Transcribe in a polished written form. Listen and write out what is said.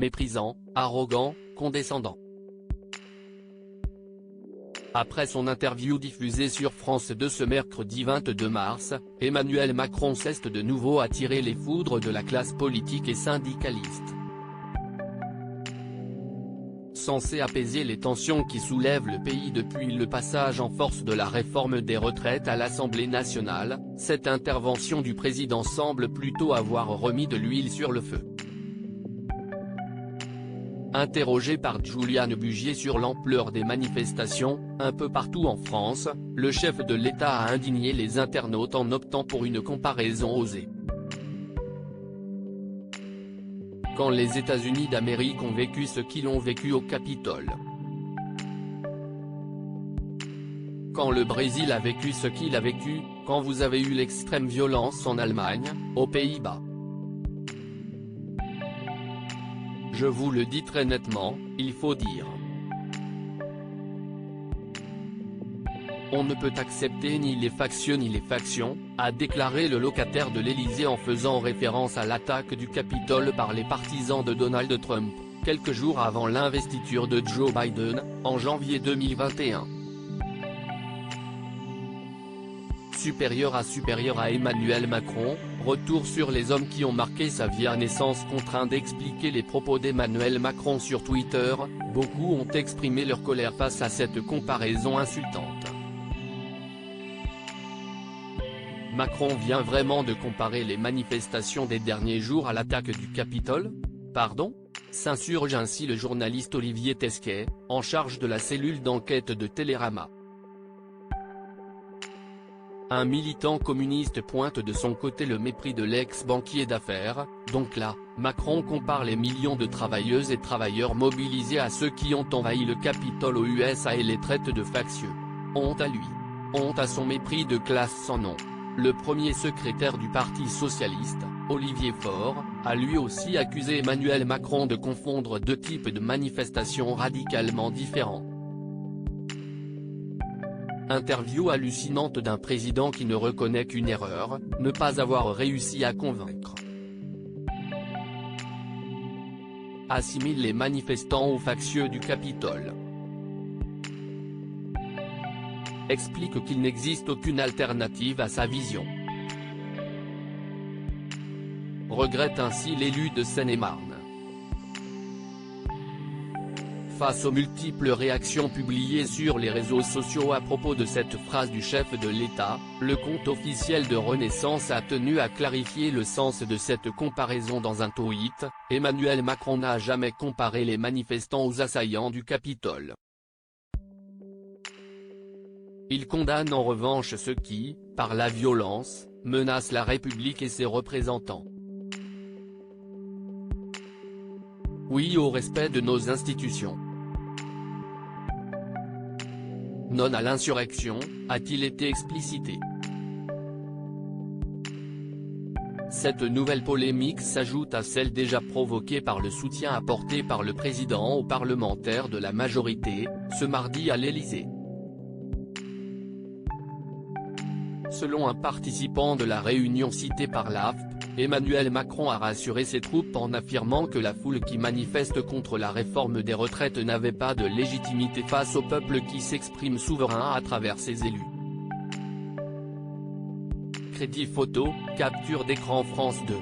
méprisant, arrogant, condescendant. Après son interview diffusée sur France 2 ce mercredi 22 mars, Emmanuel Macron cesse de nouveau attirer les foudres de la classe politique et syndicaliste. Censé apaiser les tensions qui soulèvent le pays depuis le passage en force de la réforme des retraites à l'Assemblée nationale, cette intervention du président semble plutôt avoir remis de l'huile sur le feu. Interrogé par Juliane Bugier sur l'ampleur des manifestations, un peu partout en France, le chef de l'État a indigné les internautes en optant pour une comparaison osée. Quand les États-Unis d'Amérique ont vécu ce qu'ils ont vécu au Capitole. Quand le Brésil a vécu ce qu'il a vécu, quand vous avez eu l'extrême violence en Allemagne, aux Pays-Bas. Je vous le dis très nettement, il faut dire. On ne peut accepter ni les factieux ni les factions, a déclaré le locataire de l'Élysée en faisant référence à l'attaque du Capitole par les partisans de Donald Trump, quelques jours avant l'investiture de Joe Biden, en janvier 2021. Supérieur à Emmanuel Macron, retour sur les hommes qui ont marqué sa vie à naissance. Contraint d'expliquer les propos d'Emmanuel Macron sur Twitter, beaucoup ont exprimé leur colère face à cette comparaison insultante. Macron vient vraiment de comparer les manifestations des derniers jours à l'attaque du Capitole ? Pardon ? S'insurge ainsi le journaliste Olivier Tesquet, en charge de la cellule d'enquête de Télérama. Un militant communiste pointe de son côté le mépris de l'ex-banquier d'affaires, donc là, Macron compare les millions de travailleuses et travailleurs mobilisés à ceux qui ont envahi le Capitole aux USA et les traite de factieux. Honte à lui. Honte à son mépris de classe sans nom. Le premier secrétaire du Parti socialiste, Olivier Faure, a lui aussi accusé Emmanuel Macron de confondre deux types de manifestations radicalement différents. Interview hallucinante d'un président qui ne reconnaît qu'une erreur, ne pas avoir réussi à convaincre. Assimile les manifestants aux factieux du Capitole. Explique qu'il n'existe aucune alternative à sa vision. Regrette ainsi l'élu de Seine-et-Marne. Face aux multiples réactions publiées sur les réseaux sociaux à propos de cette phrase du chef de l'État, le compte officiel de Renaissance a tenu à clarifier le sens de cette comparaison dans un tweet. Emmanuel Macron n'a jamais comparé les manifestants aux assaillants du Capitole. Il condamne en revanche ceux qui, par la violence, menacent la République et ses représentants. Oui au respect de nos institutions. Non à l'insurrection, a-t-il été explicité. Cette nouvelle polémique s'ajoute à celle déjà provoquée par le soutien apporté par le président aux parlementaires de la majorité, ce mardi à l'Élysée. Selon un participant de la réunion citée par l'AFP, Emmanuel Macron a rassuré ses troupes en affirmant que la foule qui manifeste contre la réforme des retraites n'avait pas de légitimité face au peuple qui s'exprime souverain à travers ses élus. Crédit photo, capture d'écran France 2.